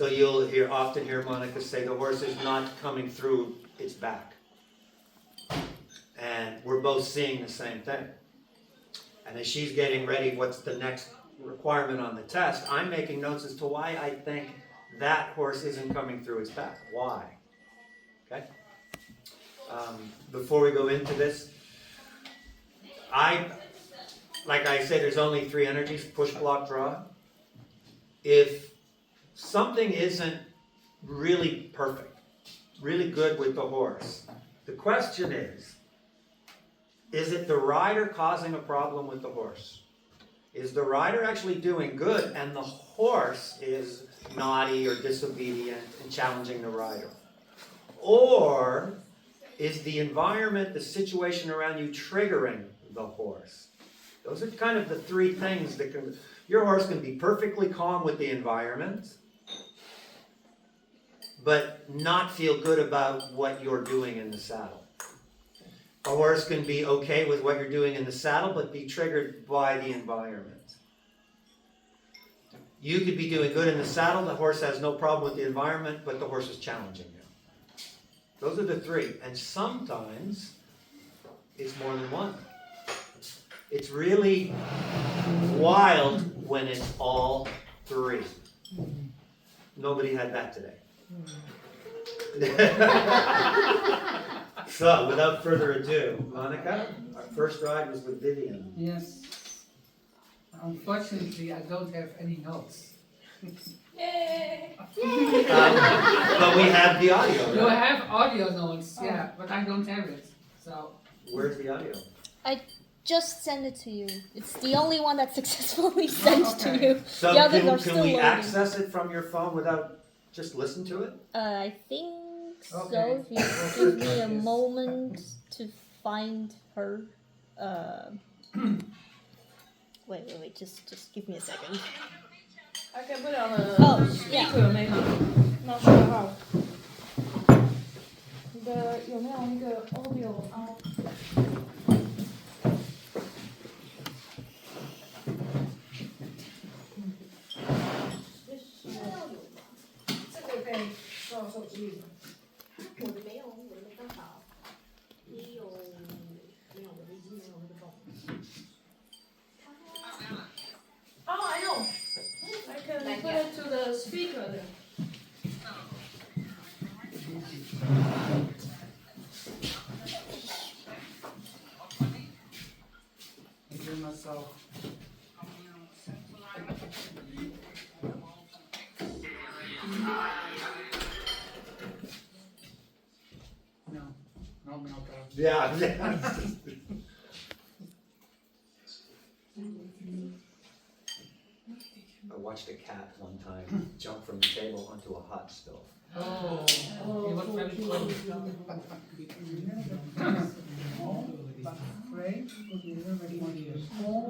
So you'll often hear Monica say the horse is not coming through its back. And we're both seeing the same thing. And as she's getting ready, what's the next requirement on the test, I'm making notes as to why I think that horse isn't coming through its back. Why? Okay? Before we go into this, like I said, there's only 3 energies, push, block, draw. If something isn't really perfect, really good with the horse, the question is it the rider causing a problem with the horse? Is the rider actually doing good and the horse is naughty or disobedient and challenging the rider? Or is the environment, the situation around you triggering the horse? Those are kind of the 3 things that can... Your horse can be perfectly calm with the environment, but not feel good about what you're doing in the saddle. A horse can be okay with what you're doing in the saddle, but be triggered by the environment. You could be doing good in the saddle, the horse has no problem with the environment, but the horse is challenging you. Those are the 3. And sometimes it's more than one. It's really wild when it's all 3. Nobody had that today. So, without further ado, Monica, our first ride was with Vivian. Yes. Unfortunately, I don't have any notes. Yay! But we have the audio, right? You have audio notes, yeah, but I don't have it. So. Where's the audio? I just sent it to you. It's the only one that's successfully sent to you. So the others are can still we loading. access it from your phone without just listen to it? I think Okay. so. If you give me a moment to find her. Wait. Just give me a second. I can put it on the Oh, speaker maybe. Not sure how. 你的有没有那个 audio 啊？这个可以放手机。我的没有，我的刚好。你有没有？我的已经没有那个洞。Oh, I know. I can put it to the speaker there. I do myself. No milk. Yeah. I watched a cat one time jump from the table onto a hot stove. Oh, he was very close. But afraid, put a little bit more small.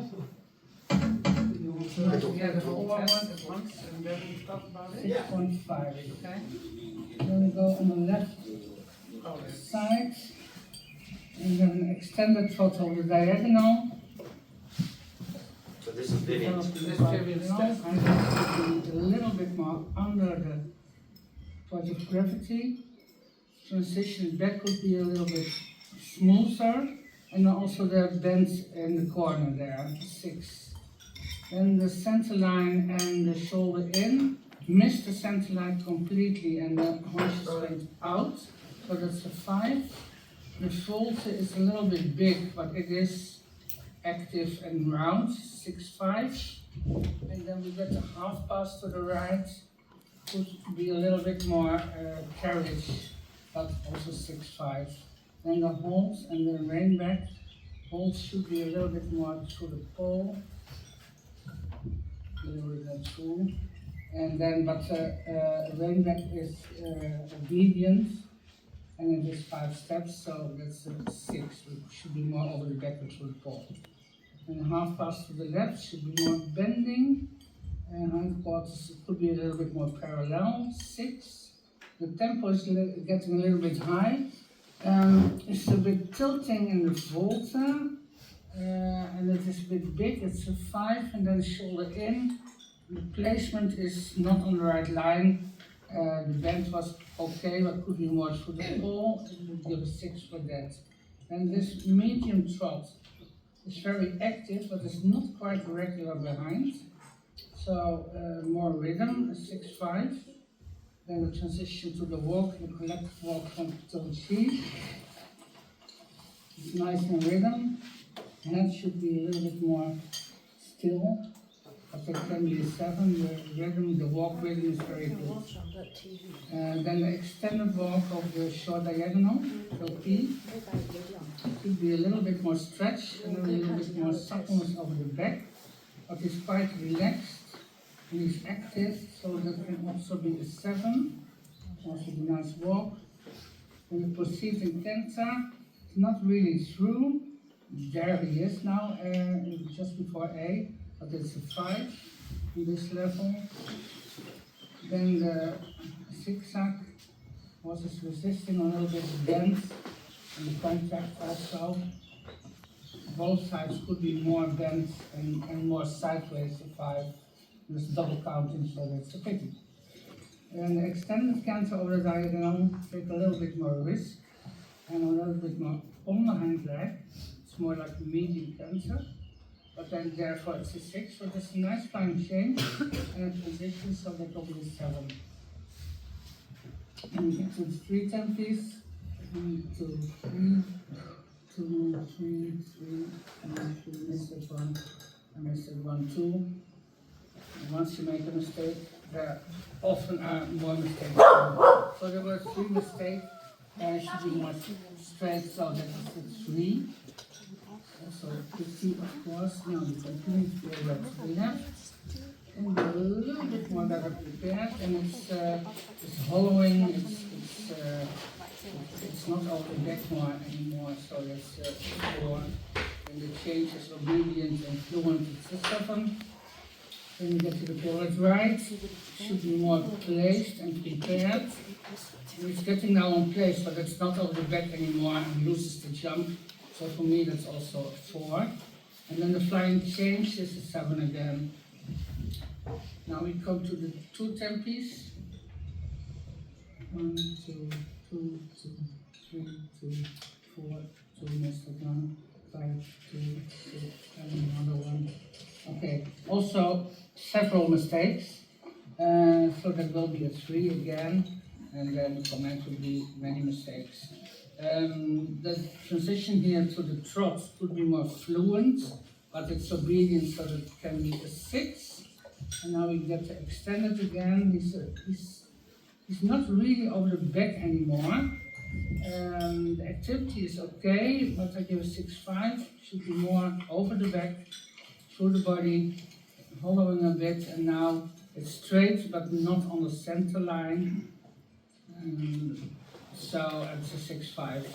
You want to get the whole test at once and then we talk about it? 6.5. Okay. Then we go on the left side and then an extended photo of the diagonal. So this is Vivian's. And then a little bit more under the point of gravity. Transition back could be a little bit smoother. And also the bends in the corner there, 6. Then the center line and the shoulder in. Miss the center line completely and the horse went out. So that's a 5. The shoulder is a little bit big, but it is active and round, 6.5. And then we get the half pass to the right. Could be a little bit more carriage, but also 6.5. Then the holes and the rein back. Holes should be a little bit more to the pole. A little bit through. And then, but rein back is obedient. And it is 5 steps, so that's a 6. It should be more all the way backwards to the pole. And half pass to the left should be more bending. And hindquarters could be a little bit more parallel, 6. The tempo is getting a little bit high. It's a bit tilting in the volta, and it is a bit big, it's a 5, and then shoulder in. The placement is not on the right line, The bend was okay, but could be more through the pole. It would give a 6 for that. And this medium trot is very active, but it's not quite regular behind. So more rhythm, a 6-5. Then the transition to the walk, the collective walk from tone C. It's nice in rhythm. Head should be a little bit more still, but it can be a 7. The rhythm, the walk rhythm is very good. Then the extended walk of the short diagonal, so P, should be a little bit more stretch and a little bit more suppleness over the back, but it's quite relaxed and it's active, so that can also be a 7. Also a nice walk. When you proceed in canter, it's not really through. There he is now, just before A, but it's a 5 in this level. Then the zigzag was resisting a little bit of bend and the contact also. Both sides could be more bent and more sideways, a 5. There's double counting, so that's a pity. And the extended canter over the diagonal, take a little bit more risk and a little bit more on the hind leg. It's more like a medium canter, but then therefore it's a 6. So there's a nice fine change and a transition, so that will be a 7. And we get to the 3 tempies. 1, 2, 3, 2, 3, 3, and 2, missed it 1, I missed it 1, 2. And once you make a mistake, there often are more mistakes. So there were 3 mistakes, and it should be more straight, so that it's a 3. Also 50, of course. Now we continue to go right to the left. And a little bit more better prepared, and it's hollowing, it's not over the back more anymore, so that's 4. And the change is obedient and fluent, it's a 7. Then you get to the pillar's right, should be more placed and prepared. And it's getting now on place, but it's not over the back anymore and loses the jump. So for me that's also a 4. And then the flying change is a 7 again. Now we come to the 2 tempies. 1, 2, 2, 2, 3, 2, 4, 2, missed it 1, 5, 2, 6, and another 1. Okay, also several mistakes, so there will be a 3 again, and then the comment will be many mistakes. The transition here to the trot could be more fluent, but it's obedient, so that it can be a 6. And now we get to extend it again. He's not really over the back anymore. The activity is okay, but I give a 6-5. Should be more over the back, through the body, hollowing a bit, and now it's straight but not on the center line. So it's a 6-5.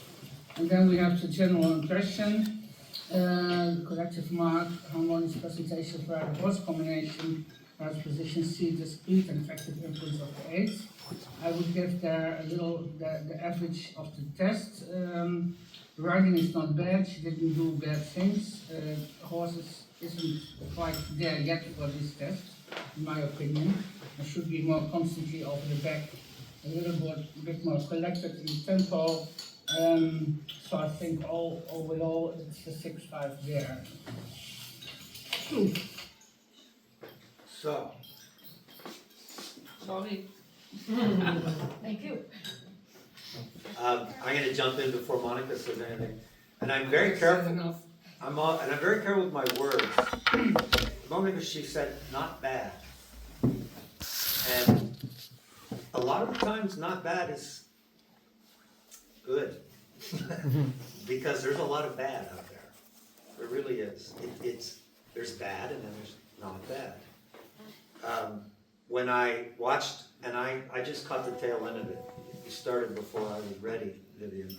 And then we have the general impression, collective mark, harmonious presentation for the horse combination, right position C, the speed and effective influence of the 8. I would give there a little, the average of the test. Riding is not bad, she didn't do bad things. Horses isn't quite there yet for this test, in my opinion. There should be more constantly over the back, a little bit more collected in tempo. So I think overall it's a 6-5 there. So, Sorry. Thank you. I'm going to jump in before Monica says anything, and I'm very careful. Enough. I'm very careful with my words. The moment she said not bad, and a lot of the times not bad is good, because there's a lot of bad out there. There really is. There's bad and then there's not bad. When I watched, and I just caught the tail end of it. You started before I was ready, Vivian.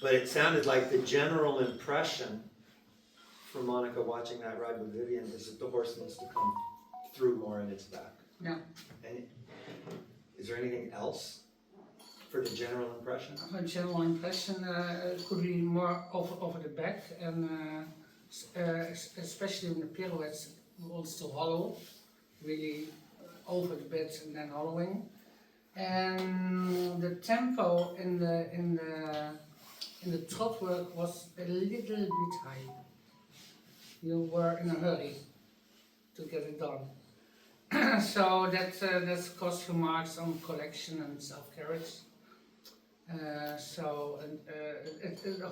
But it sounded like the general impression from Monica watching that ride with Vivian is that the horse needs to come through more in its back. Yeah. And is there anything else for the general impression? My general impression could be more over the back, and especially when the pirouettes wants to hollow, really over the bit and then hollowing. And the tempo in the trot work was a little bit high. You were in a hurry to get it done. So that's caused remarks on collection and self-carriage. The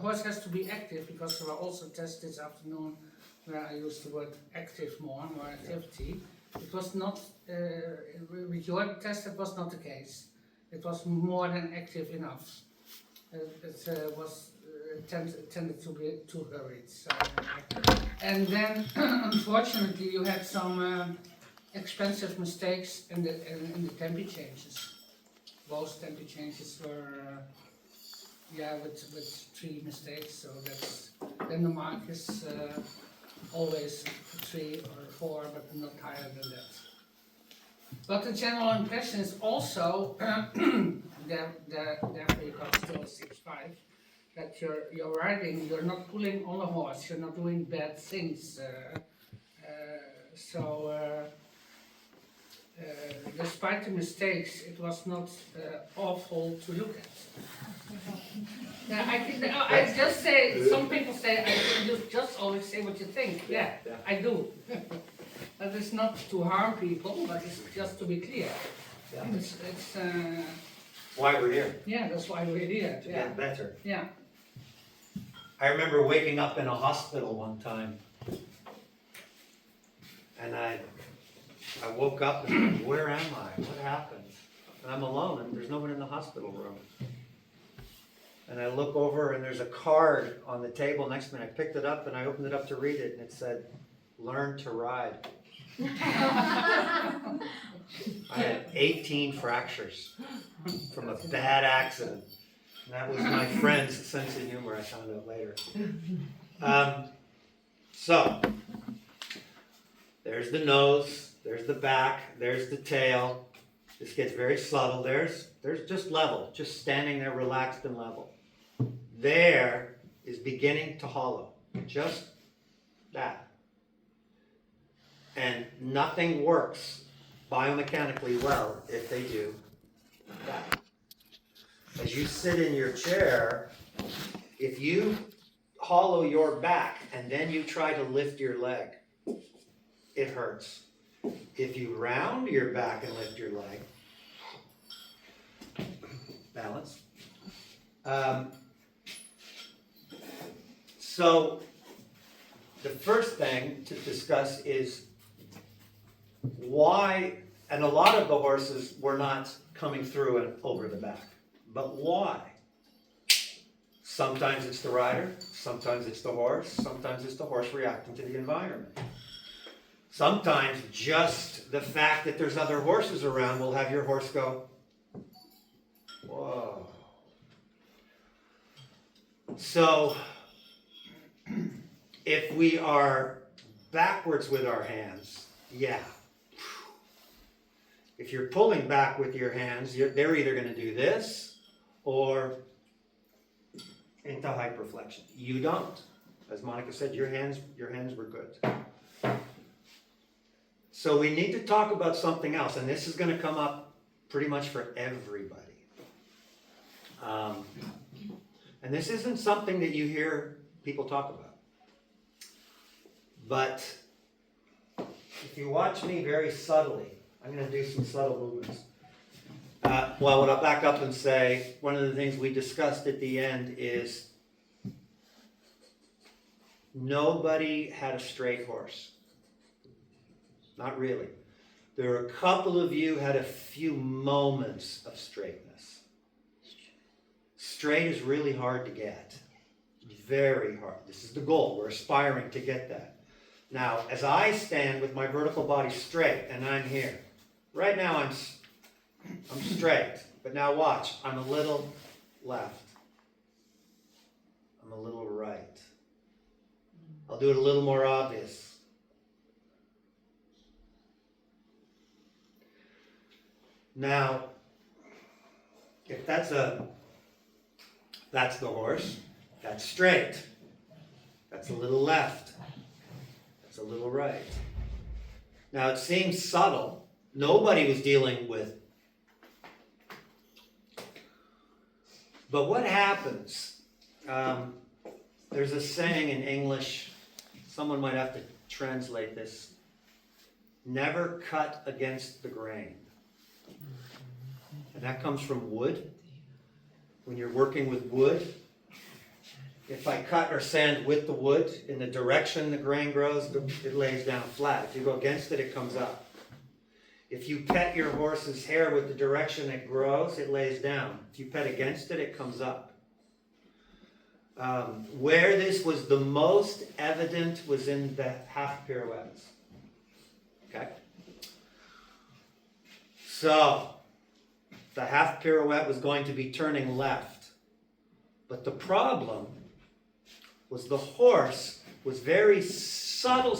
horse has to be active, because there were also tests this afternoon where I used the word active more activity. It was not, with your test it was not the case. It was more than active enough. It was tended to be too hurried. So, and then unfortunately you had some expensive mistakes in the tempi changes. Both tempi changes were with 3 mistakes, so then the mark is always 3 or 4, but not higher than that. But the general impression is also therefore you got still 6.5, that you're riding, you're not pulling on a horse, you're not doing bad things. Despite the mistakes, it was not awful to look at. Yeah, I just say, some people say, you just always say what you think. Yeah, I do. That is not to harm people, but it's just to be clear. Yeah. It's Why we're here, yeah, that's why we're here. to Yeah, get better. yeah. I remember waking up in a hospital one time, and I woke up and where am I? What happened? And I'm alone, and there's no one in the hospital room. And I look over, and there's a card on the table next to me. And I picked it up, and I opened it up to read it, and it said, "Learn to ride." I had 18 fractures from a bad accident. And that was my friend's sense of humor, I found out later. So, there's the nose, there's the back, there's the tail. This gets very subtle. There's just level, just standing there relaxed and level. There is beginning to hollow, just that. And nothing works biomechanically well if they do that. As you sit in your chair, if you hollow your back and then you try to lift your leg, it hurts. If you round your back and lift your leg, balance. So the first thing to discuss is why, and a lot of the horses were not coming through and over the back, but why? Sometimes it's the rider, sometimes it's the horse, sometimes it's the horse reacting to the environment. Sometimes just the fact that there's other horses around will have your horse go, whoa. So, if we are backwards with our hands, yeah. If you're pulling back with your hands, they're either going to do this or into hyperflexion. You don't. As Monica said, your hands were good. So we need to talk about something else, and this is going to come up pretty much for everybody. And this isn't something that you hear people talk about. But if you watch me very subtly, I'm going to do some subtle movements. Well, I'll back up and say, one of the things we discussed at the end is nobody had a straight horse. Not really. There are a couple of you had a few moments of straightness. Straight is really hard to get. Very hard. This is the goal. We're aspiring to get that. Now, as I stand with my vertical body straight, and I'm here. Right now I'm straight, but now watch. I'm a little left. I'm a little right. I'll do it a little more obvious. Now, if that's the horse, that's straight. That's a little left. That's a little right. Now it seems subtle, nobody was dealing with. But what happens? There's a saying in English, someone might have to translate this. Never cut against the grain. And that comes from wood. When you're working with wood, if I cut or sand with the wood in the direction the grain grows, it lays down flat. If you go against it, it comes up. If you pet your horse's hair with the direction it grows, it lays down. If you pet against it, it comes up. Where this was the most evident was in the half pirouettes. Okay? So, the half pirouette was going to be turning left. But the problem was the horse was very subtle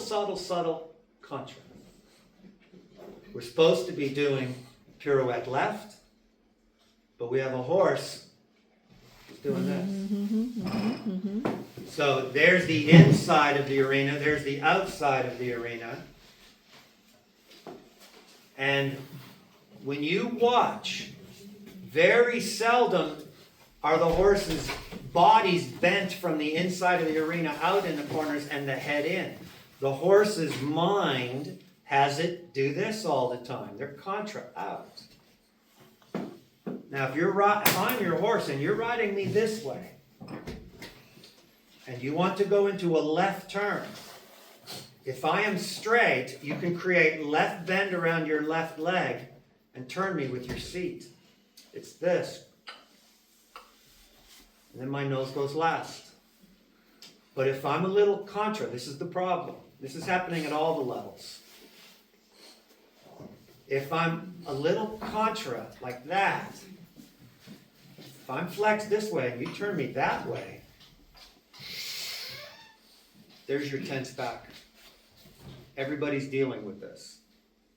contra. We're supposed to be doing pirouette left, but we have a horse who's doing this. So there's the inside of the arena, there's the outside of the arena. And when you watch, very seldom are the horses' bodies bent from the inside of the arena out in the corners and the head in. The horse's mind has it do this all the time. They're contra out. Now, if I'm your horse and you're riding me this way, and you want to go into a left turn, if I am straight, you can create left bend around your left leg and turn me with your seat. It's this. And then my nose goes last. But if I'm a little contra, this is the problem. This is happening at all the levels. If I'm a little contra, like that, if I'm flexed this way and you turn me that way, there's your tense back. Everybody's dealing with this.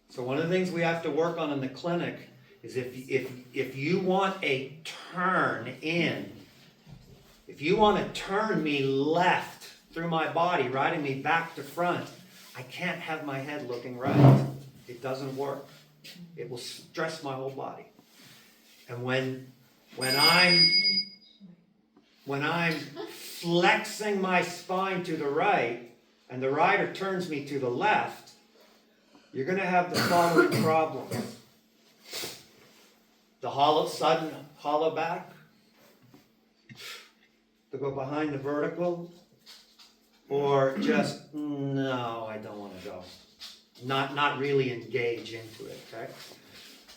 So one of the things we have to work on in the clinic is if you want a turn in, if you want to turn me left through my body, riding me back to front, I can't have my head looking right. It doesn't work. It will stress my whole body. And when I'm flexing my spine to the right and the rider turns me to the left, you're going to have the following problems. The sudden hollow back, to go behind the vertical, or just, no, I don't want to go. Not really engage into it, okay?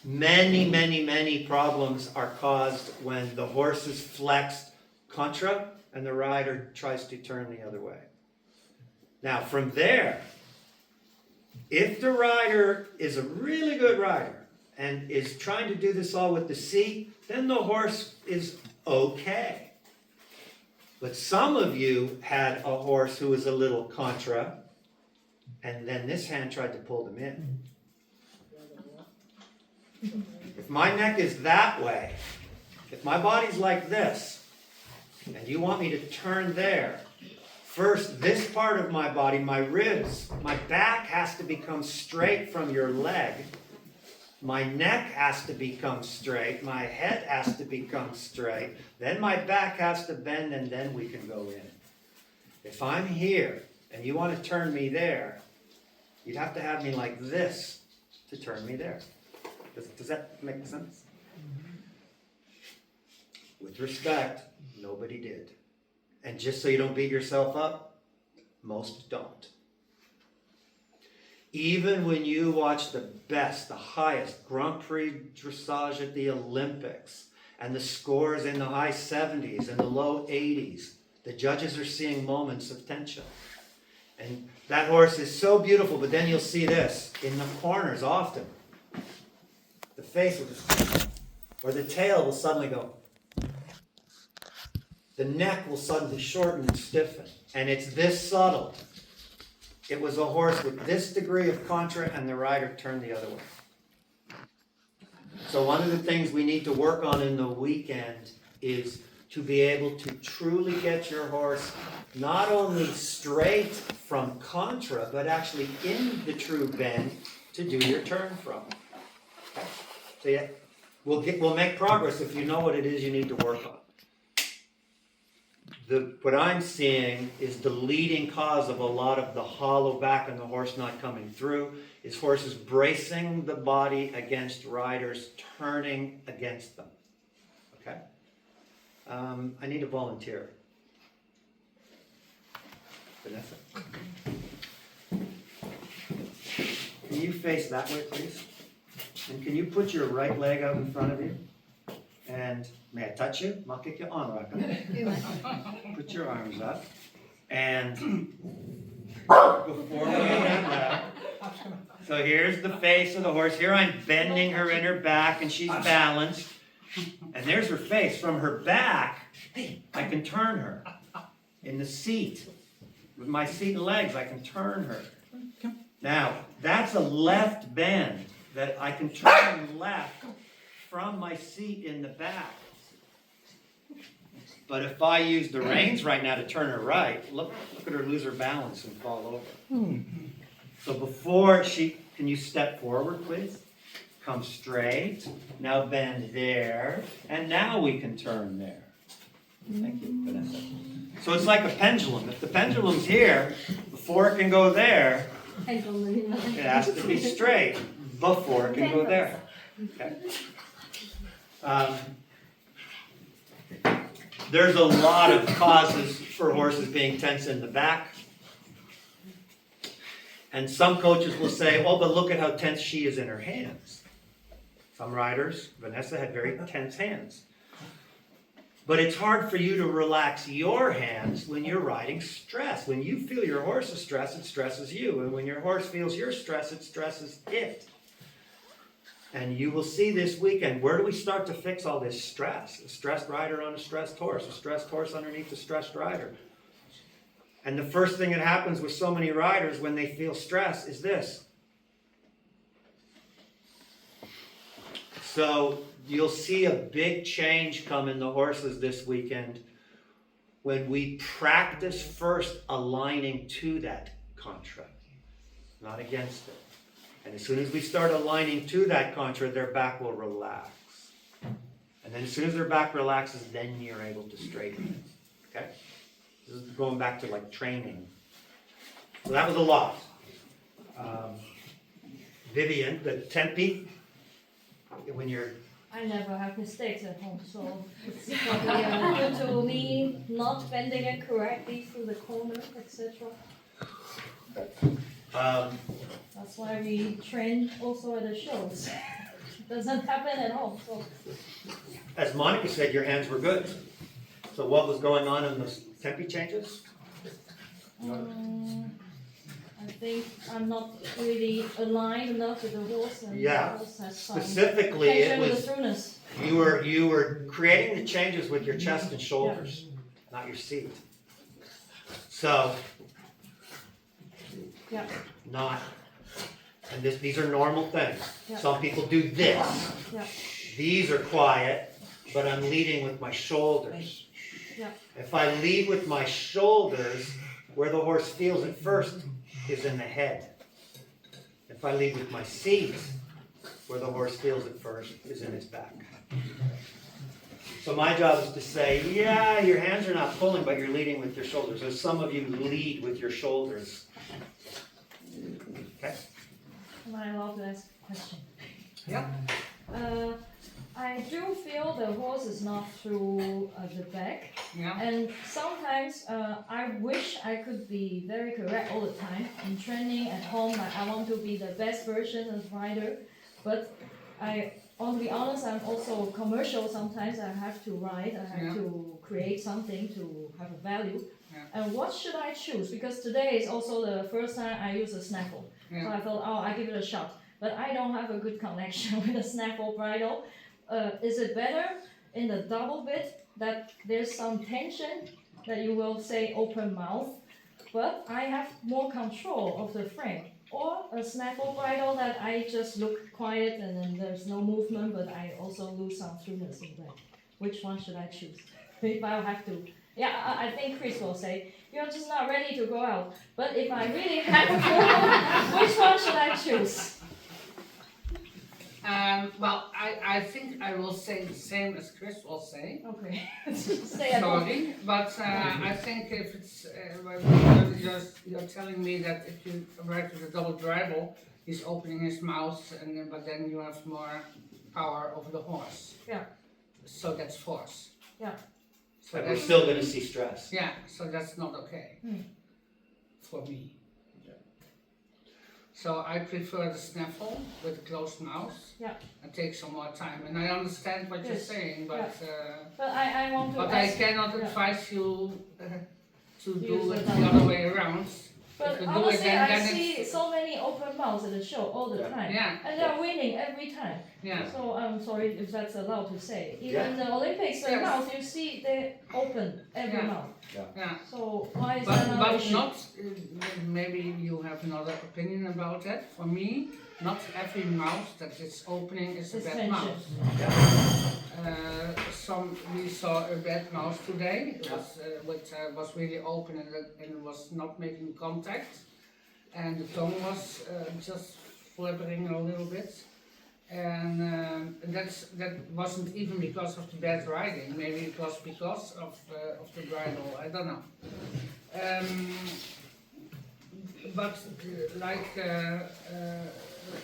Many problems are caused when the horse is flexed contra and the rider tries to turn the other way. Now, from there, if the rider is a really good rider and is trying to do this all with the seat, then the horse is okay. But some of you had a horse who was a little contra, and then this hand tried to pull them in. If my neck is that way, if my body's like this, and you want me to turn there, first, this part of my body, my ribs, my back has to become straight from your leg. My neck has to become straight. My head has to become straight. Then my back has to bend, and then we can go in. If I'm here, and you want to turn me there, you'd have to have me like this to turn me there. Does that make sense? With respect, nobody did. And just so you don't beat yourself up, most don't. Even when you watch the best, the highest Grand Prix dressage at the Olympics, and the scores in the high 70s and the low 80s, the judges are seeing moments of tension. And that horse is so beautiful, but then you'll see this in the corners often. The face will just, or the tail will suddenly go. The neck will suddenly shorten and stiffen. And it's this subtle. It was a horse with this degree of contra and the rider turned the other way. So one of the things we need to work on in the weekend is to be able to truly get your horse not only straight from contra, but actually in the true bend to do your turn from. So yeah, we'll make progress if you know what it is you need to work on. What I'm seeing is the leading cause of a lot of the hollow back and the horse not coming through is horses bracing the body against riders turning against them. Okay? I need a volunteer. Vanessa? Can you face that way, please? And can you put your right leg out in front of you? And may I touch you? I'll kick your arm back up. Put your arms up. And before we get that, so here's the face of the horse. Here I'm bending her in her back and she's balanced. And there's her face. From her back, I can turn her. In the seat, with my seat and legs, I can turn her. Now, that's a left bend that I can turn left from my seat in the back. But if I use the reins right now to turn her right, look at her lose her balance and fall over. So before can you step forward, please? Come straight. Now bend there. And now we can turn there. Thank you, Vanessa. So it's like a pendulum. If the pendulum's here, before it can go there, it has to be straight before it can go there. Okay? There's a lot of causes for horses being tense in the back. And some coaches will say, oh, but look at how tense she is in her hands. Some riders, Vanessa had very tense hands. But it's hard for you to relax your hands when you're riding stress. When you feel your horse's stress, it stresses you. And when your horse feels your stress, it stresses it. And you will see this weekend, where do we start to fix all this stress? A stressed rider on a stressed horse, a stressed horse underneath a stressed rider. And the first thing that happens with so many riders when they feel stress is this. So you'll see a big change come in the horses this weekend when we practice first aligning to that contra, not against it. And as soon as we start aligning to that contra, their back will relax. And then as soon as their back relaxes, then you're able to straighten it. Okay? This is going back to like training. So that was a lot. Vivian, the tempi, when you're... I never have mistakes at home, so it's probably due to me not bending it correctly through the corner, etc. That's why we train also at the shows. It doesn't happen at home. So. As Monica said, your hands were good. So what was going on in those tempi changes? I think I'm not really aligned enough with the horse, and the horse has some Specifically, it was throughness. you were creating the changes with your chest and shoulders, not your seat. So, not. And these are normal things. Some people do this. These are quiet, but I'm leading with my shoulders. If I lead with my shoulders, where the horse feels it first is in the head. If I lead with my seat, where the horse feels it first is in his back. So my job is to say, yeah, your hands are not pulling, but you're leading with your shoulders. So some of you lead with your shoulders. Okay? Am I allowed to ask a question? Yeah. I do feel the horse is not through the back. Yeah. And sometimes I wish I could be very correct all the time. In training at home, I want to be the best version of rider. But I want to be honest, I'm also commercial. Sometimes I have to ride. I have to create something to have a value. And what should I choose? Because today is also the first time I use a snaffle. So I thought, I give it a shot. But I don't have a good connection with a snaffle bridle. Is it better in the double bit that there's some tension that you will say open mouth, but I have more control of the frame? Or a snaffle bridle that I just look quiet and then there's no movement, but I also lose some throughness in that. Which one should I choose? If I have to. Yeah, I think Chris will say, you're just not ready to go out. But if I really have to, which one should I choose? Well, I think I will say the same as Chris will say. Okay. Stay at home. Sorry, but I think if it's well, you're telling me that if you write with a double dribble, he's opening his mouth, and then, but then you have more power over the horse. Yeah. So that's force. Yeah. So But we're that's, still gonna see stress. yeah. So that's not okay for me. So I prefer the snaffle with a closed mouth. Yeah. And take some more time. And I understand what you're Yes. saying, but. But I want to But I ask. cannot yeah. advise you to Use do the it the double. other way around. But If you do it, honestly, then I it's- see so many open mouths at the show all the Yeah. time. Yeah, And they're winning every time. yeah, So I'm sorry if that's allowed to say. Even Yeah. in the Olympics, the Yes. mouth, you see they open every Yeah. mouth. yeah. So why is that not an But issue? not, maybe you have another opinion about that. For me, not every mouth that is opening is a It's bad tension. mouth. We saw a bad mouth today. It was really open and it was not making contact. And the tongue was just flippering a little bit. And that wasn't even because of the bad riding. Maybe it was because of the bridle. I don't know. But like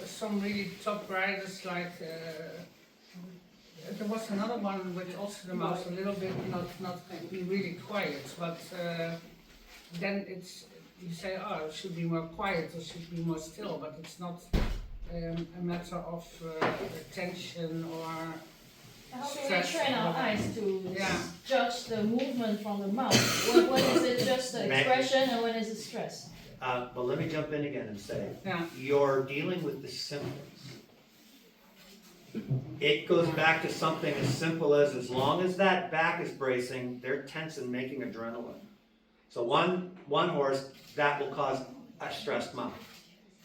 some really top riders, like there was another one with also the mouth a little bit not really quiet, but then it's you say, oh, it should be more quiet or should be more still, but it's not a matter of tension or How do we stress train our or- eyes to Yeah. judge the movement from the mouth? When is it just the expression and when is it stress? But let me jump in again and say, Yeah. you're dealing with the symptoms. It goes back to something as simple as long as that back is bracing, they're tense and making adrenaline. So one horse, that will cause a stressed mouth.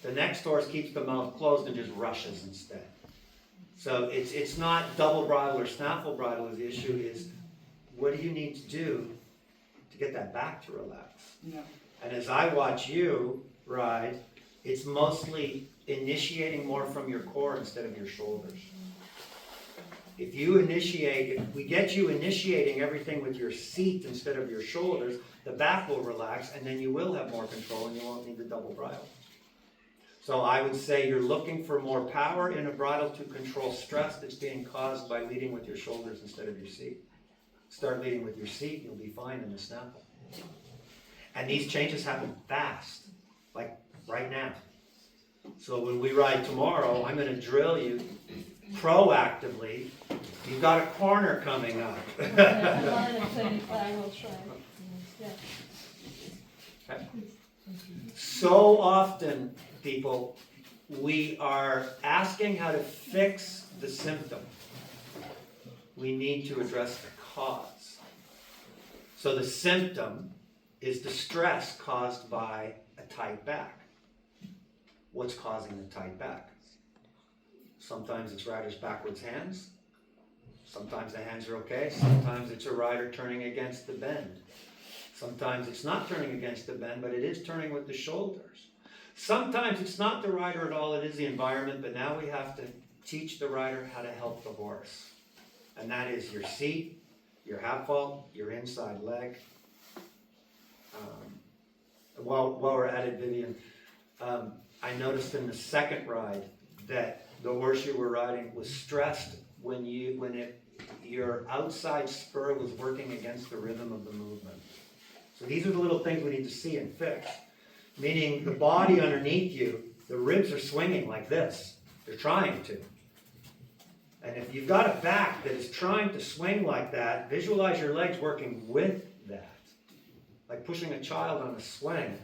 The next horse keeps the mouth closed and just rushes instead. So it's not double bridle or snaffle bridle. The issue is, what do you need to do to get that back to relax? Yeah. And as I watch you ride, it's mostly initiating more from your core instead of your shoulders. If we get you initiating everything with your seat instead of your shoulders, the back will relax and then you will have more control and you won't need the double bridle. So I would say you're looking for more power in a bridle to control stress that's being caused by leading with your shoulders instead of your seat. Start leading with your seat, you'll be fine in the snaffle. And these changes happen fast, like right now. So when we ride tomorrow, I'm going to drill you proactively. You've got a corner coming up. Another thing that I will try. Yeah. Okay. So often, people, we are asking how to fix the symptom. We need to address the cause. So the symptom is the stress caused by a tight back. What's causing the tight back? Sometimes it's rider's backwards hands. Sometimes the hands are okay. Sometimes it's a rider turning against the bend. Sometimes it's not turning against the bend, but it is turning with the shoulders. Sometimes it's not the rider at all, it is the environment, but now we have to teach the rider how to help the horse. And that is your seat, your half vault, your inside leg. While we're at it, Vivian, I noticed in the second ride that the horse you were riding was stressed when your outside spur was working against the rhythm of the movement. So these are the little things we need to see and fix. Meaning the body underneath you, the ribs are swinging like this. They're trying to. And if you've got a back that is trying to swing like that, visualize your legs working with that. Like pushing a child on a swing.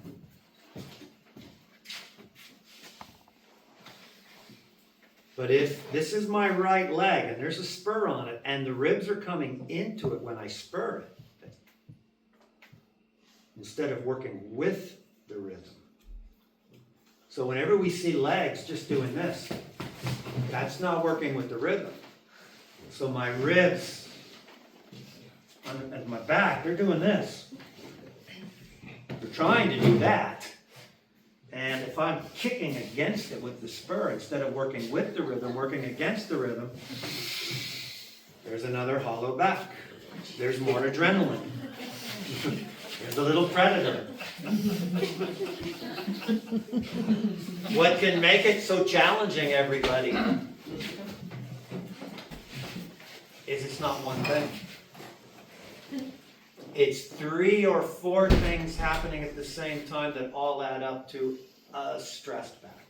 But if this is my right leg and there's a spur on it and the ribs are coming into it when I spur it, instead of working with the rhythm. So whenever we see legs just doing this, that's not working with the rhythm. So my ribs and my back, they're doing this. They're trying to do that. And if I'm kicking against it with the spur, instead of working with the rhythm, working against the rhythm, there's another hollow back. There's more adrenaline. There's a little predator. What can make it so challenging, everybody, is it's not one thing. It's 3 or 4 things happening at the same time that all add up to a stressed back.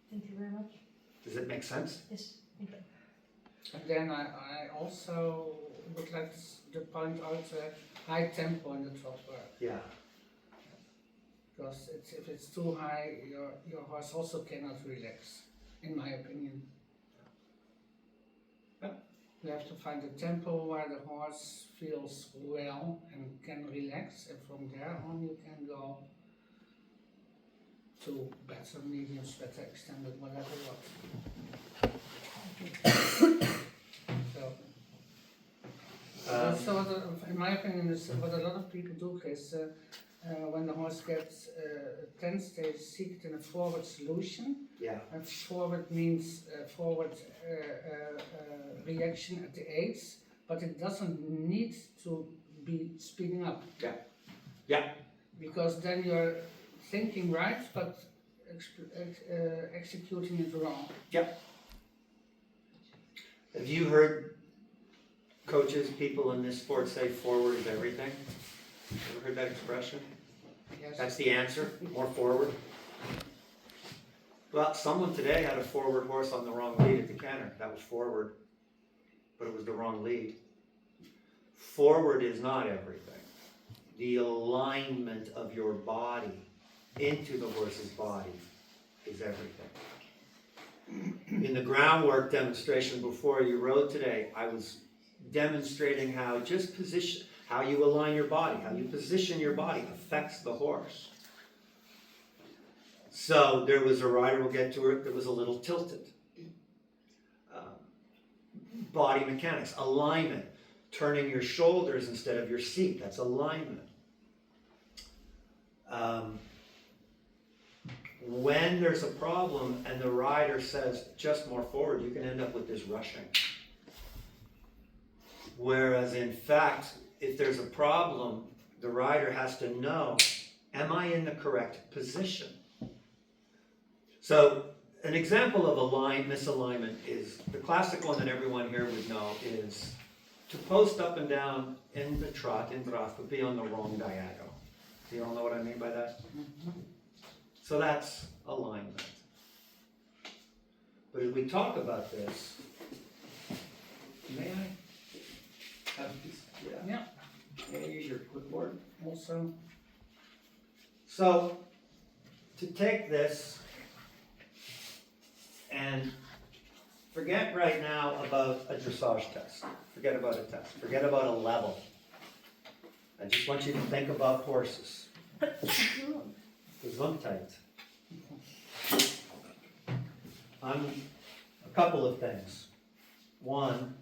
Thank you very much. Does it make sense? Yes. Thank you. And then I also would like to point out high tempo in the trot work. Yeah. Because if it's too high, your horse also cannot relax, in my opinion. But you have to find a tempo where the horse feels well and can relax, and from there on you can go to better, mediums, better, extended, whatever what. So in my opinion, what a lot of people do is when the horse gets tense, they seek in a forward solution. Yeah. And forward means forward reaction at the aids, but it doesn't need to be speeding up. Yeah. Yeah. Because then you're thinking right, but executing it wrong. Yeah. Have you heard coaches, people in this sport say forward is everything? Ever heard that expression? Yes. That's the answer, more forward. Well, someone today had a forward horse on the wrong lead at the canter. That was forward, but it was the wrong lead. Forward is not everything. The alignment of your body into the horse's body is everything. In the groundwork demonstration before you rode today, I was demonstrating how just position, how you align your body, how you position your body affects the horse. So there was a rider, we'll get to it, that was a little tilted. Body mechanics, alignment, turning your shoulders instead of your seat, that's alignment. When there's a problem and the rider says just more forward, you can end up with this rushing. Whereas in fact, if there's a problem, the rider has to know, am I in the correct position? So an example of misalignment is, the classic one that everyone here would know is to post up and down in the trot, in Draf, but be on the wrong diagonal. Do you all know what I mean by that? So that's alignment. But as we talk about this, may I have this? Yeah. May I use your clipboard? Also, So, to take this and forget right now about a dressage test. Forget about a test. Forget about a level. I just want you to think about horses. Gesundheit. A couple of things. One,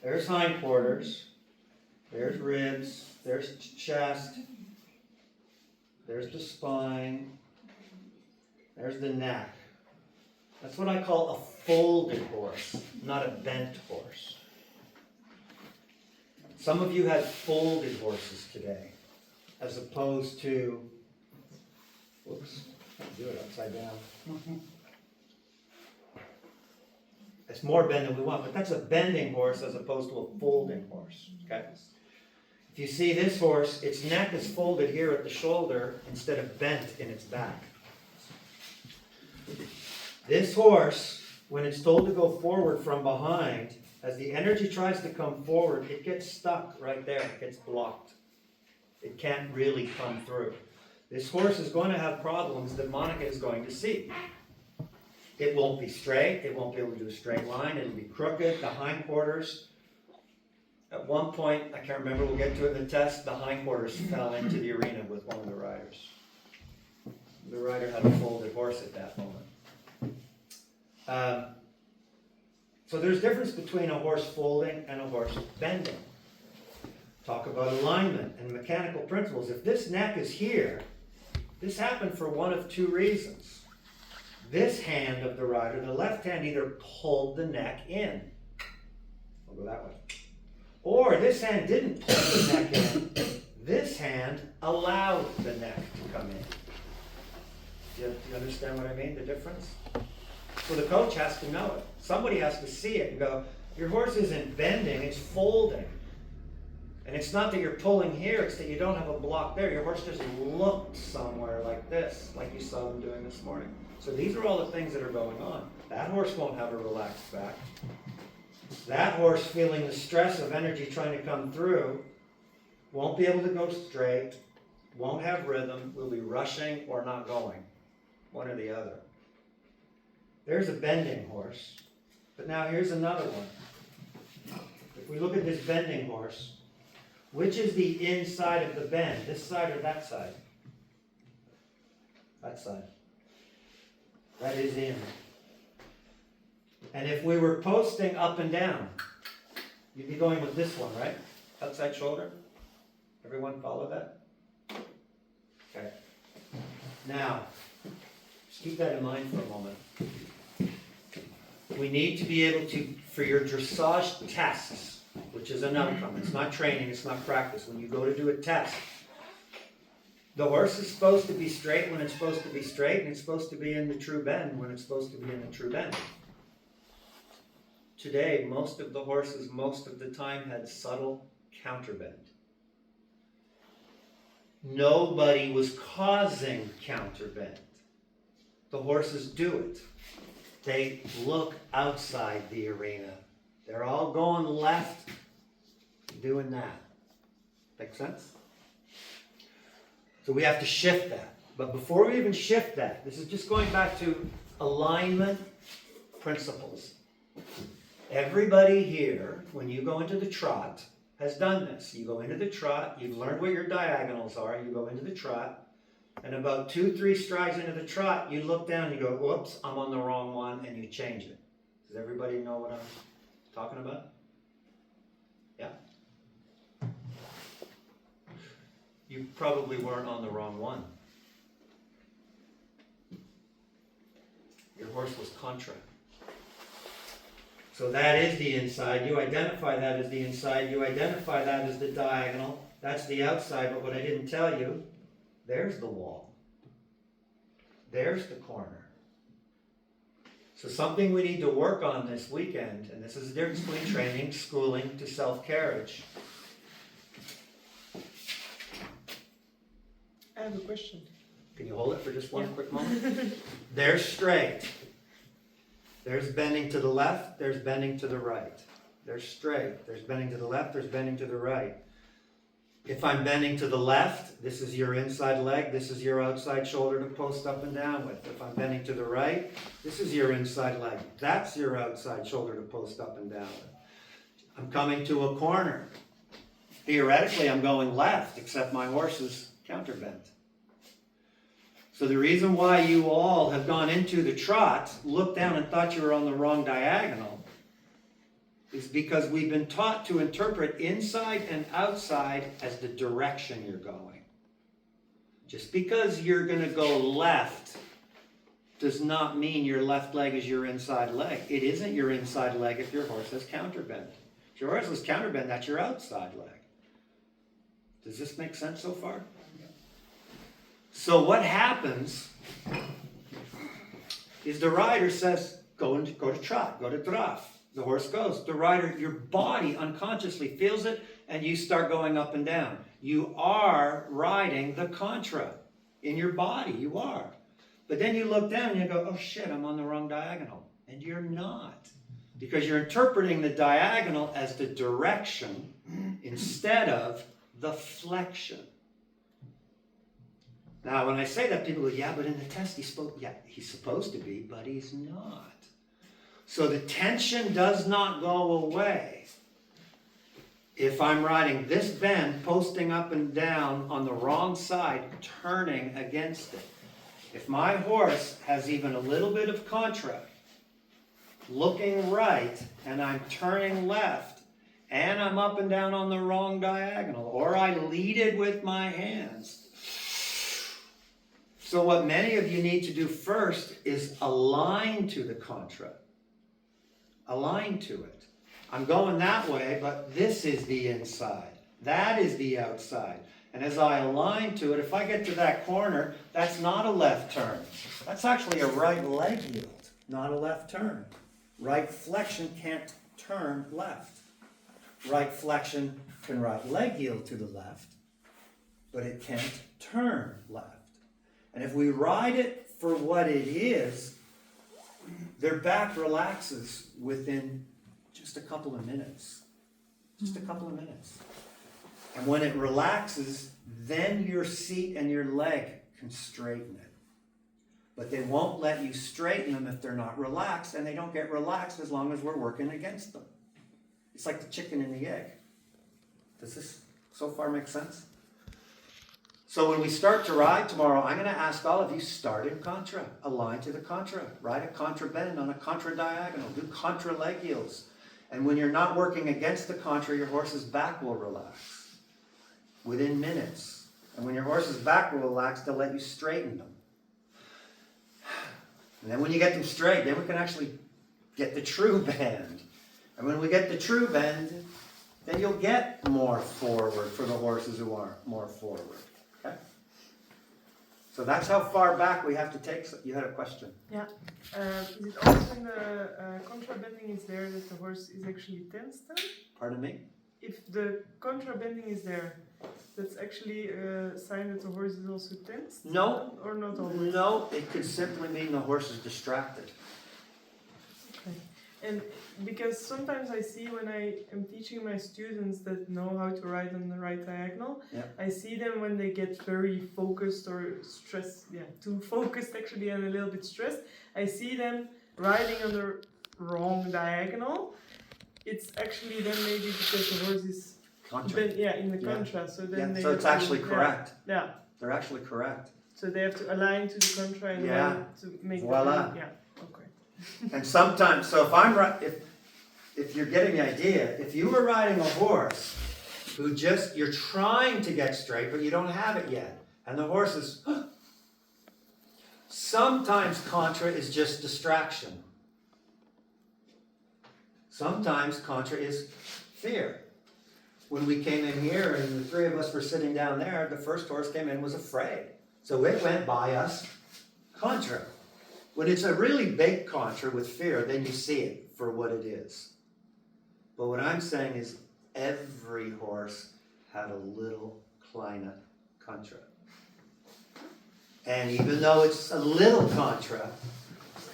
there's hindquarters, there's ribs, there's chest, there's the spine, there's the neck. That's what I call a folded horse, not a bent horse. Some of you had folded horses today, as opposed to, whoops, can't do it upside down. It's more bend than we want, but that's a bending horse as opposed to a folding horse, okay? If you see this horse, its neck is folded here at the shoulder instead of bent in its back. This horse, when it's told to go forward from behind, as the energy tries to come forward, it gets stuck right there, it gets blocked. It can't really come through. This horse is going to have problems that Monica is going to see. It won't be straight, it won't be able to do a straight line, it'll be crooked, the hindquarters. At one point, I can't remember, we'll get to it in the test, the hindquarters fell into the arena with one of the riders. The rider had a folded horse at that moment. So there's difference between a horse folding and a horse bending. Talk about alignment and mechanical principles. If this neck is here, This happened for one of two reasons. This hand of the rider, the left hand, either pulled the neck in. I'll go that way. Or this hand didn't pull the neck in. This hand allowed the neck to come in. Do you understand what I mean, the difference? So the coach has to know it. Somebody has to see it and go, your horse isn't bending, it's folding. And it's not that you're pulling here, it's that you don't have a block there. Your horse just looked somewhere like this, like you saw them doing this morning. So these are all the things that are going on. That horse won't have a relaxed back. That horse feeling the stress of energy trying to come through won't be able to go straight, won't have rhythm, will be rushing or not going. One or the other. There's a bending horse. But now here's another one. If we look at this bending horse, which is the inside of the bend? This side or that side? That side. That is in. And if we were posting up and down, you'd be going with this one, right? Outside shoulder? Everyone follow that? Okay. Now, just keep that in mind for a moment. We need to be able to, for your dressage tests, which is an outcome, it's not training, it's not practice. When you go to do a test, the horse is supposed to be straight when it's supposed to be straight, and it's supposed to be in the true bend when it's supposed to be in the true bend. Today, most of the horses, most of the time, had subtle counterbend. Nobody was causing counterbend. The horses do it. They look outside the arena. They're all going left, doing that. Make sense? So we have to shift that. But before we even shift that, this is just going back to alignment principles. Everybody here, when you go into the trot, has done this. You go into the trot, you've learned what your diagonals are, you go into the trot, and about 2-3 strides into the trot, you look down and you go, whoops, I'm on the wrong one, and you change it. Does everybody know what I'm talking about? Yeah? You probably weren't on the wrong one. Your horse was contra. So that is the inside. You identify that as the inside. You identify that as the diagonal. That's the outside. But what I didn't tell you, there's the wall. There's the corner. So something we need to work on this weekend, and this is the difference between training, schooling, to self-carriage. I have a question. Can you hold it for just one quick moment? There's straight. There's bending to the left, there's bending to the right. There's straight. There's bending to the left, there's bending to the right. If I'm bending to the left, this is your inside leg, this is your outside shoulder to post up and down with. If I'm bending to the right, this is your inside leg. That's your outside shoulder to post up and down with. I'm coming to a corner. Theoretically, I'm going left, except my horse is counterbent. So the reason why you all have gone into the trot, looked down and thought you were on the wrong diagonal, is because we've been taught to interpret inside and outside as the direction you're going. Just because you're going to go left does not mean your left leg is your inside leg. It isn't your inside leg if your horse has counterbend. If your horse has counterbend, that's your outside leg. Does this make sense so far? So what happens is the rider says, go to trot, go to draft. The horse goes. The rider, your body unconsciously feels it, and you start going up and down. You are riding the contra in your body. You are. But then you look down and you go, oh shit, I'm on the wrong diagonal. And you're not. Because you're interpreting the diagonal as the direction instead of the flexion. Now, when I say that, people go, yeah, but in the test he's supposed to be, but he's not. So the tension does not go away if I'm riding this bend, posting up and down on the wrong side, turning against it. If my horse has even a little bit of contra, looking right, and I'm turning left, and I'm up and down on the wrong diagonal, or I lead it with my hands, So what many of you need to do first is align to the contra. Align to it. I'm going that way, but this is the inside. That is the outside. And as I align to it, if I get to that corner, that's not a left turn. That's actually a right leg yield, not a left turn. Right flexion can't turn left. Right flexion can right leg yield to the left, but it can't turn left. And if we ride it for what it is, their back relaxes within just a couple of minutes. Just a couple of minutes. And when it relaxes, then your seat and your leg can straighten it. But they won't let you straighten them if they're not relaxed, and they don't get relaxed as long as we're working against them. It's like the chicken and the egg. Does this so far make sense? So when we start to ride tomorrow, I'm going to ask all of you, start in contra. Align to the contra. Ride a contra bend on a contra diagonal. Do contra leg yields. And when you're not working against the contra, your horse's back will relax within minutes. And when your horse's back will relax, they'll let you straighten them. And then when you get them straight, then we can actually get the true bend. And when we get the true bend, then you'll get more forward for the horses who are more forward. Okay? So that's how far back we have to take. You had a question. Yeah. Is it also when the contra bending is there that the horse is actually tensed then? Pardon me? If the contra bending is there, that's actually a sign that the horse is also tensed? No. Or not always? No, it could simply mean the horse is distracted. Okay. And because sometimes I see when I am teaching my students that know how to ride on the right diagonal, Yeah. I see them when they get very focused or stressed, too focused actually and a little bit stressed. I see them riding on the wrong diagonal. It's actually then maybe because the horse is Contra. in the Yeah. contra. So then Yeah, they so it's have to- actually correct. Yeah. They're actually correct. So they have to align to the contra and Yeah. then to make Voila. the okay. And sometimes, so if I'm if you're getting the idea, if you were riding a horse who you're trying to get straight, but you don't have it yet, and the horse is, sometimes contra is just distraction. Sometimes contra is fear. When we came in here and the three of us were sitting down there, the first horse came in and was afraid. So it went by us contra. When it's a really big contra with fear, then you see it for what it is. But what I'm saying is every horse had a little kleine contra. And even though it's a little contra,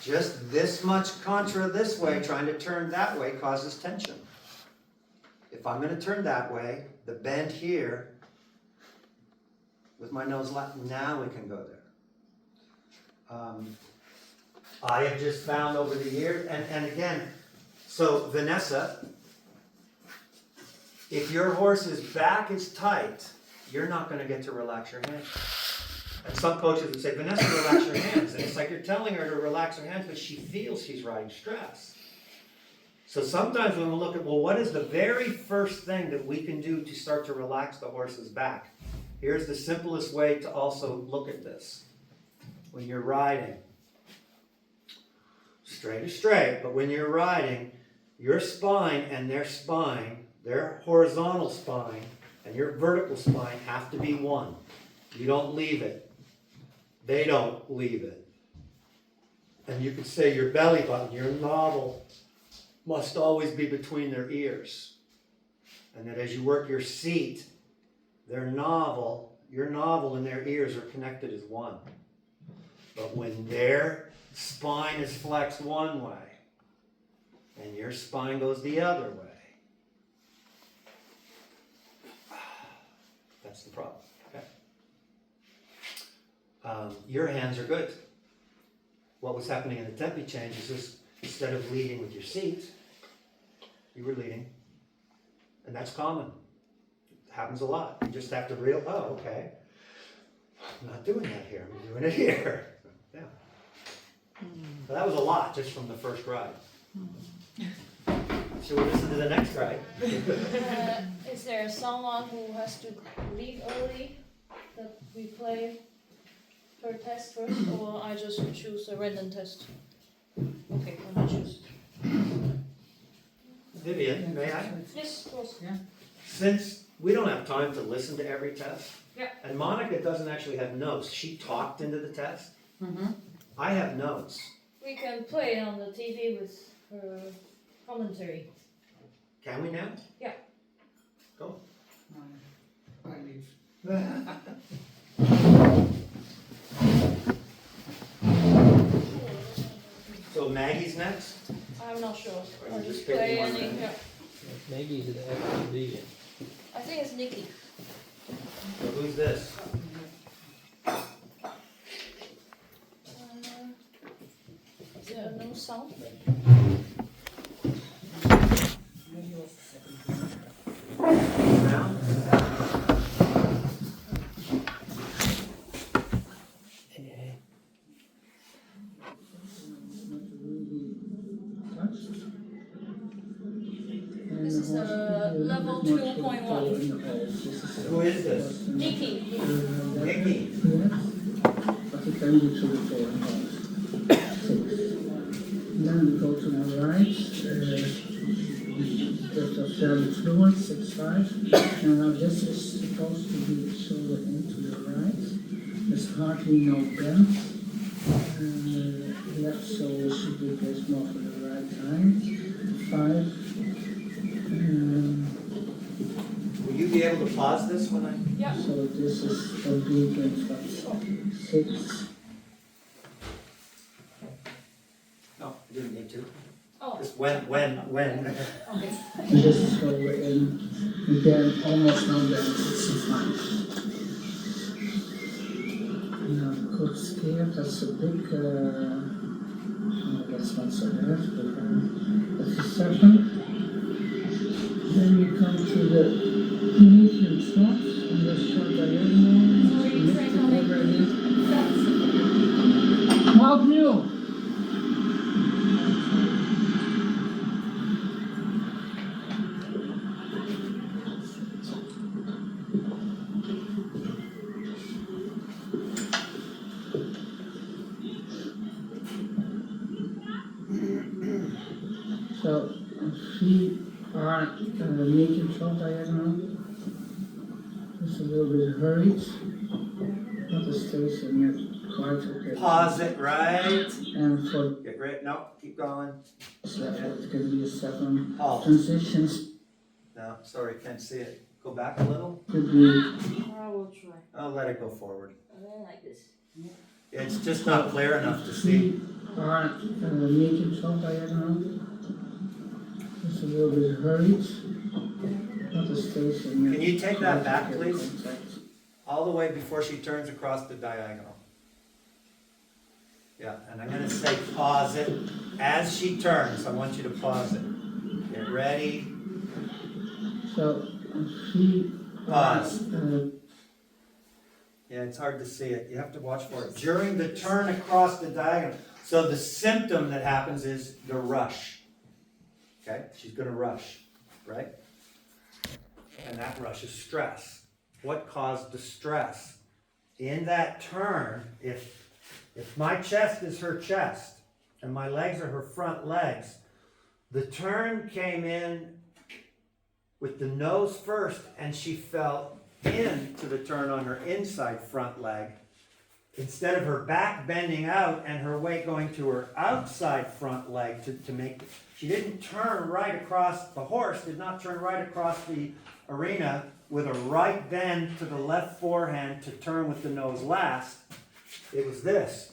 just this much contra this way, trying to turn that way causes tension. If I'm going to turn that way, the bend here, with my nose left, now we can go there. I have just found over the years, and again, so Vanessa, if your horse's back is tight, you're not going to get to relax your hands. And some coaches would say, Vanessa, relax your hands. And it's like you're telling her to relax her hands, but she feels she's riding stress. So sometimes when we look at, well, what is the very first thing that we can do to start to relax the horse's back? Here's the simplest way to also look at this. When you're riding, straight is straight, but when you're riding, your spine and their horizontal spine and your vertical spine have to be one. You don't leave it. They don't leave it. And you could say your belly button, your navel, must always be between their ears. And that as you work your seat, your navel and their ears are connected as one. But when their spine is flexed one way and your spine goes the other way, that's the problem. Okay? Your hands are good. What was happening in the tempi change is just instead of leading with your seat, you were leading. And that's common. It happens a lot. You just have to okay. I'm not doing that here. I'm doing it here. Yeah. So that was a lot just from the first ride. Should we listen to the next ride? Is there someone who has to leave early that we play per test first, or I just choose a random test? Okay, let me choose. Vivian, may I? Yes, of course. Since we don't have time to listen to every test, Yeah. and Monica doesn't actually have notes, she talked into the test. Mm-hmm. I have notes. We can play on the TV with commentary. Can we now? Yeah. Go. I leave. So Maggie's next? I'm not sure. I'll Just just pick play one any. then. Yeah. Maggie's the FTV. I think it's Nikki. So who's this? Is there no sound? Round? This is level 2.1. Who is this? Nikki. Nikki. But you can do to the 4 and 6. Then we go to the right. That was fairly fluent, 6-5. And now this is supposed to be shoulder into the right. There's hardly no bend. Left shoulder should be placed more for the right hand. 5. Will you be able to pause this when I? Yeah. So this is oblique and flat. 6. No, you didn't need to. Oh. Just when. Okay. And this is where we're in. Again, almost no bend, 65. Now, cook scale, that's a big, that's not so bad, but that's a 7. Then we come to the medium slot, and the short diagonal, lift it over again. How new? So, 3 are medium short diagonal. It's a little bit hurried. Not a station yet, quite okay. Pause it, right? And for Get ready. No, keep going. it can be a 7. Pause. Transitions No, sorry, can't see it. Go back a little. could be I will try. I'll let it go forward. And then like this. It's just not clear enough to see. 3 are medium short diagonal. It's a little bit hurried. Not a station yet. Can you take that quite back, okay please? contact. All the way before she turns across the diagonal. Yeah, and I'm gonna say pause it. As she turns, I want you to pause it. Get ready. So, 3 Pause. are Yeah, it's hard to see it. You have to watch for it. During the turn across the diagonal. So the symptom that happens is the rush. Okay? She's gonna rush, right? And that rush is stress. What caused the stress? In that turn, if my chest is her chest and my legs are her front legs, the turn came in with the nose first and she fell into the turn on her inside front leg. Instead of her back bending out and her weight going to her outside front leg to make, she didn't turn right across, the horse did not turn right across the arena with a right bend to the left forehand to turn with the nose last. It was this,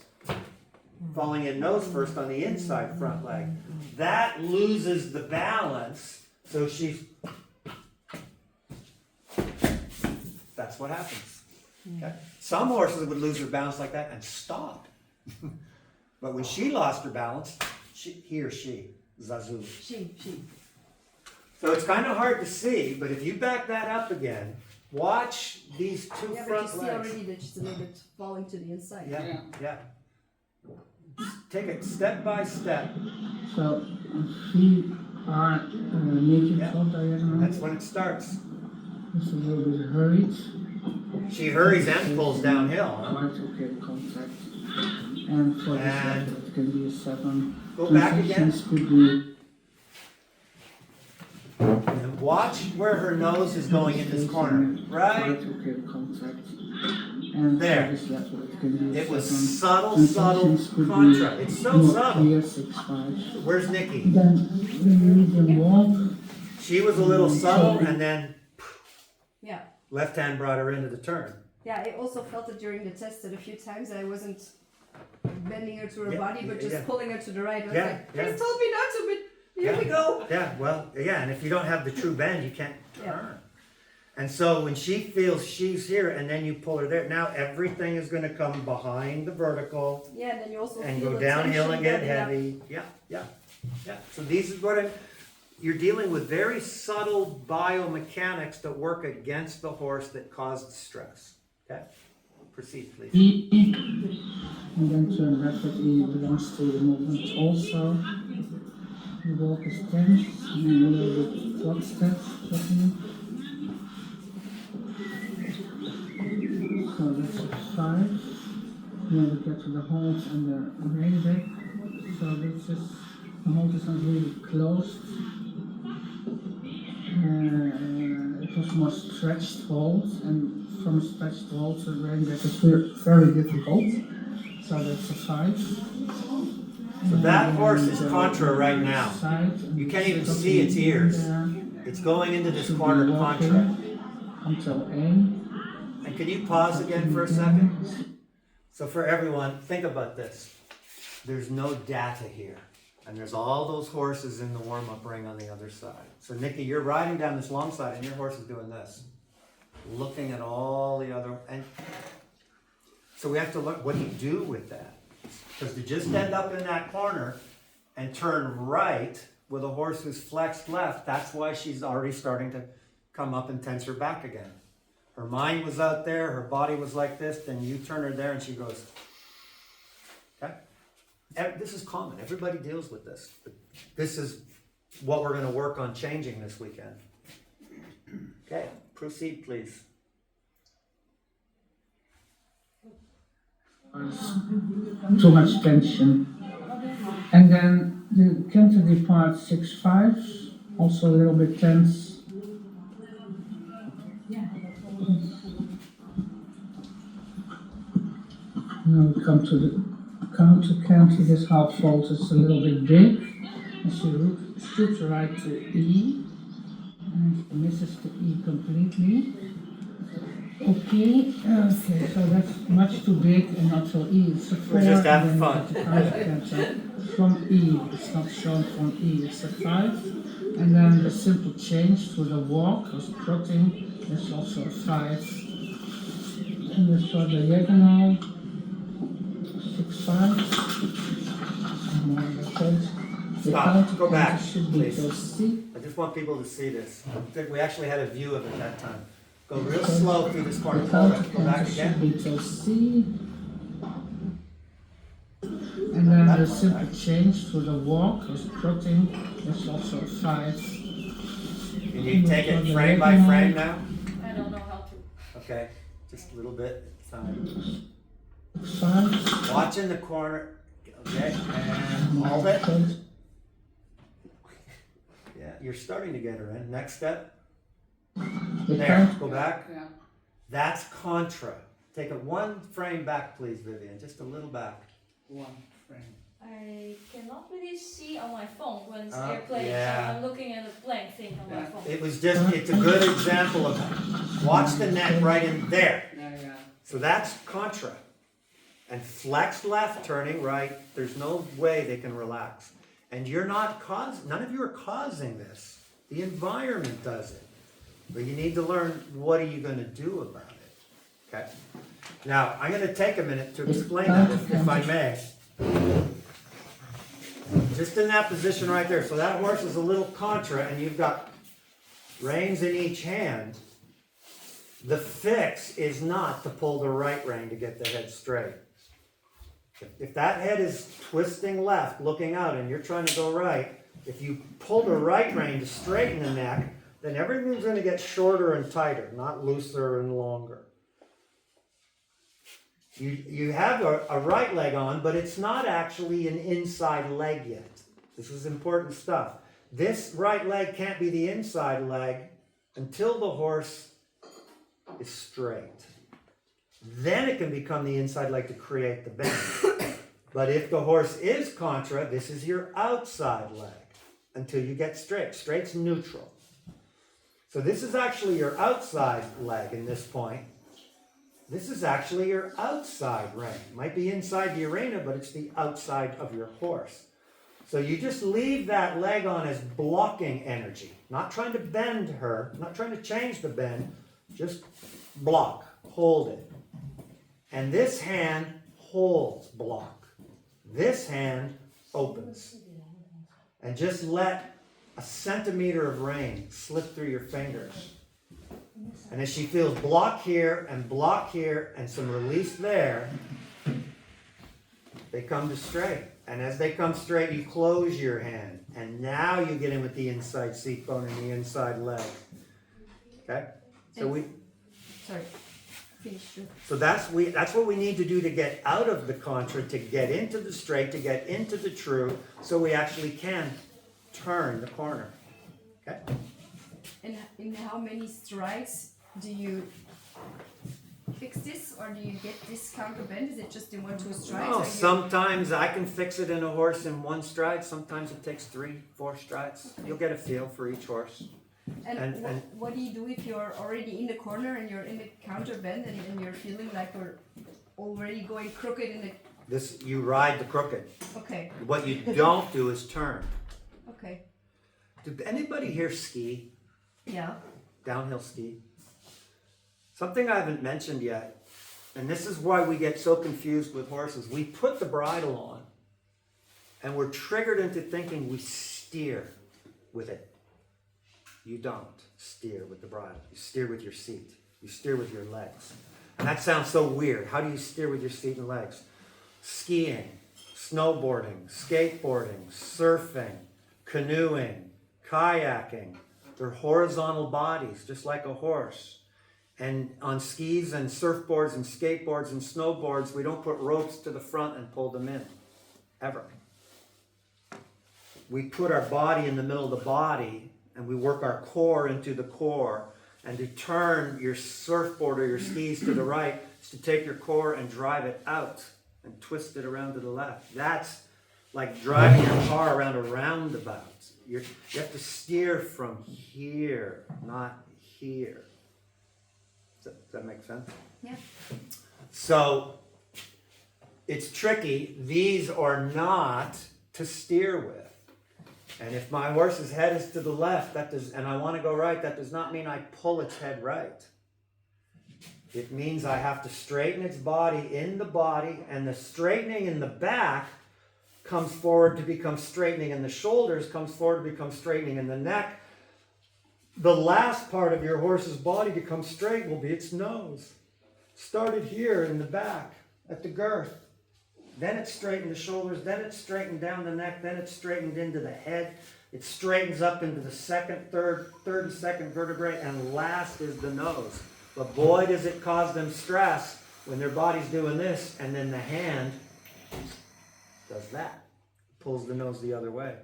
falling in nose first on the inside front leg. That loses the balance, so she's, that's what happens. Okay? Some horses would lose their balance like that and stop. But when she lost her balance, he or she, Zazu. She. So it's kind of hard to see, but if you back that up again, watch these two Yeah, but you front see legs. already that she's a little bit falling to the inside. Yeah. Take it step by step. So, 3 are medium Yeah. short diagonal. That's when it starts. It's a little bit hurried. She hurries and pulls downhill, huh? Right, okay, contact. And for this And letter, it can be a 7. go back again. Transitions could be And watch where her nose is going in this corner. Right okay, contact. And there. for this letter, it can be a It was 7. subtle, subtle Transitions could be contra. It's so more subtle. clear, 6-5. Where's Nikki? Then the medium walk. She was a little subtle, and then Yeah. left hand brought her into the turn. Yeah, I also felt it during the test that a few times I wasn't bending her to her Yeah, body, but just yeah. pulling her to the right. I was Yeah, like, yeah. please told me not to, but here we Yeah. go. Yeah, well, yeah, and if you don't have the true bend, you can't turn. Yeah. And so when she feels she's here, and then you pull her there, now everything is going to come behind the vertical Yeah, and then you also and feel go the downhill tension and get building up. heavy. Yeah, yeah, yeah. So these is what you're dealing with, very subtle biomechanics that work against the horse that caused stress. Okay, proceed, please. E. And then turn rapidly belongs to the movement also. The walk is tense, and then a little bit clock steps. So that's a 5. Then we get to the hold and the rein back. So this is, the hold is not really closed. It was more stretched hold, and from stretched hold to rein back is very difficult. So that's a 5. So that horse is contra right now. You can't even see its ears. It's going into this corner contra. Until A. And can you pause again for a second? So for everyone, think about this. There's no data here. And there's all those horses in the warm-up ring on the other side. So Nikki, you're riding down this long side and your horse is doing this. Looking at all the other, and so we have to look, what do you do with that? Because to just end up in that corner and turn right with a horse who's flexed left, that's why she's already starting to come up and tense her back again. Her mind was out there, her body was like this, then you turn her there and she goes, okay? This is common, everybody deals with this. This is what we're gonna work on changing this weekend. Okay, proceed please. Too much tension. And then the canter depart 6-5, also a little bit tense. Now we come to the counter canter. This half fold is a little bit big. And she shoots right to E. And she misses the E completely. Okay, so that's much too big and not so E. It's a 4. We're just having and then fun. the counter from E, it's not shown from E, it's a 5. And then the simple change to the walk or trotting is also a 5. And the short diagonal, 6-5. And more like that. The Stop. counter Go back, canter should be please. till C. I just want people to see this. I think we actually had a view of it that time. Go real slow through this corner. The counter Go back canter should again. be till C. And then the simple change to the walk or trotting is also a 5. Can you take it frame by frame now? I don't know how to. Okay, just a little bit. 5. Watch in the corner. Okay, and hold it. Yeah, you're starting to get her in. Next step. There, go back. Yeah. That's contra. Take it one frame back, please, Vivian. Just a little back. 1 frame. I cannot really see on my phone when it's Oh, airplane, yeah. so I'm looking at a blank thing on my phone. It was just, it's a good example of, watch the neck right in there. Yeah. So that's contra. And flexed left, turning right, there's no way they can relax. And you're not none of you are causing this. The environment does it. But you need to learn, what are you going to do about it? Okay? Now, I'm going to take a minute to explain that, if I may. Just in that position right there. So that horse is a little contra, and you've got reins in each hand. The fix is not to pull the right rein to get the head straight. If that head is twisting left, looking out, and you're trying to go right, if you pull the right rein to straighten the neck, then everything's going to get shorter and tighter, not looser and longer. You have a right leg on, but it's not actually an inside leg yet. This is important stuff. This right leg can't be the inside leg until the horse is straight. Then it can become the inside leg to create the bend. But if the horse is contra, this is your outside leg until you get straight. Straight's neutral. So this is actually your outside leg in this point. This is actually your outside rein. Might be inside the arena, but it's the outside of your horse. So you just leave that leg on as blocking energy. Not trying to bend her, not trying to change the bend, just block, hold it. And this hand holds block. This hand opens. And just let a centimeter of rein slip through your fingers. And as she feels block here and some release there, they come to straight. And as they come straight, you close your hand. And now you get in with the inside seat bone and the inside leg. Okay? So Sorry. Finish. So that's what we need to do to get out of the contra, to get into the straight, to get into the true, so we actually can turn the corner. Okay? And in how many strides do you fix this, or do you get this counter bend? Is it just in 1-2 strides? No, sometimes I can fix it in a horse in 1 stride. Sometimes it takes 3-4 strides. You'll get a feel for each horse. And what do you do if you're already in the corner and you're in the counter bend and you're feeling like you're already going crooked in the... You ride the crooked. Okay. What you don't do is turn. Okay. Did anybody here ski? Yeah. Downhill ski? Something I haven't mentioned yet, and this is why we get so confused with horses. We put the bridle on, and we're triggered into thinking we steer with it. You don't steer with the bridle. You steer with your seat. You steer with your legs. And that sounds so weird. How do you steer with your seat and legs? Skiing, snowboarding, skateboarding, surfing, canoeing, kayaking. They're horizontal bodies, just like a horse. And on skis and surfboards and skateboards and snowboards, we don't put ropes to the front and pull them in. Ever. We put our body in the middle of the body, and we work our core into the core. And to turn your surfboard or your skis to the right is to take your core and drive it out and twist it around to the left. That's like driving your car around a roundabout. You have to steer from here, not here. Does that make sense? Yeah. So it's tricky. These are not to steer with. And if my horse's head is to the left, and I want to go right, that does not mean I pull its head right. It means I have to straighten its body in the body, and the straightening in the back comes forward to become straightening in the shoulders, comes forward to become straightening in the neck. The last part of your horse's body to come straight will be its nose. Started here in the back, at the girth. Then it's straightened the shoulders, then it's straightened down the neck, then it's straightened into the head. It straightens up into the third and second vertebrae, and last is the nose. But boy, does it cause them stress when their body's doing this, and then the hand does that. Pulls the nose the other way.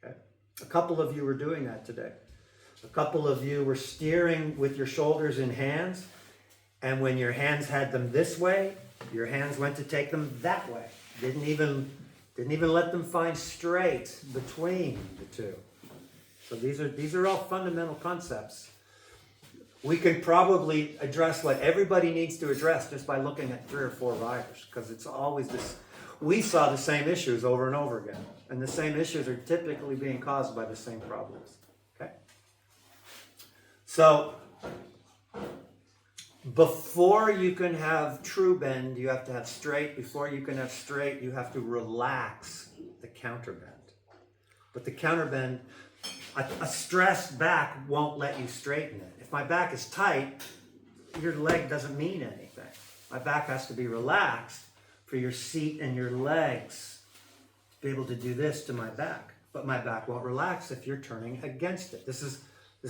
Okay? A couple of you were doing that today. A couple of you were steering with your shoulders in hands, and when your hands had them this way, your hands went to take them that way. Didn't even let them find straight between the two. So these are all fundamental concepts. We can probably address what everybody needs to address just by looking at 3 or 4 riders, because it's always this. We saw the same issues over and over again, and the same issues are typically being caused by the same problems. Okay? So before you can have true bend, you have to have straight. Before you can have straight, you have to relax the counterbend. But the counterbend, a stressed back won't let you straighten it. If my back is tight, your leg doesn't mean anything. My back has to be relaxed for your seat and your legs to be able to do this to my back. But my back won't relax if you're turning against it. This is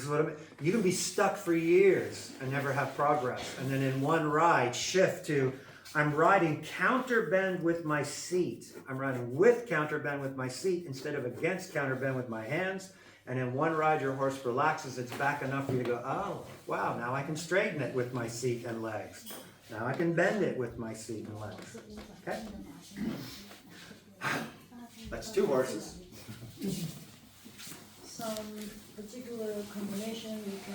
what I mean. You can be stuck for years and never have progress. And then in one ride, shift to, I'm riding counterbend with my seat. I'm riding with counterbend with my seat instead of against counterbend with my hands. And in one ride, your horse relaxes. It's back enough for you to go, oh, wow, now I can straighten it with my seat and legs. Now I can bend it with my seat and legs. Okay? That's 2 horses. Some particular combination you can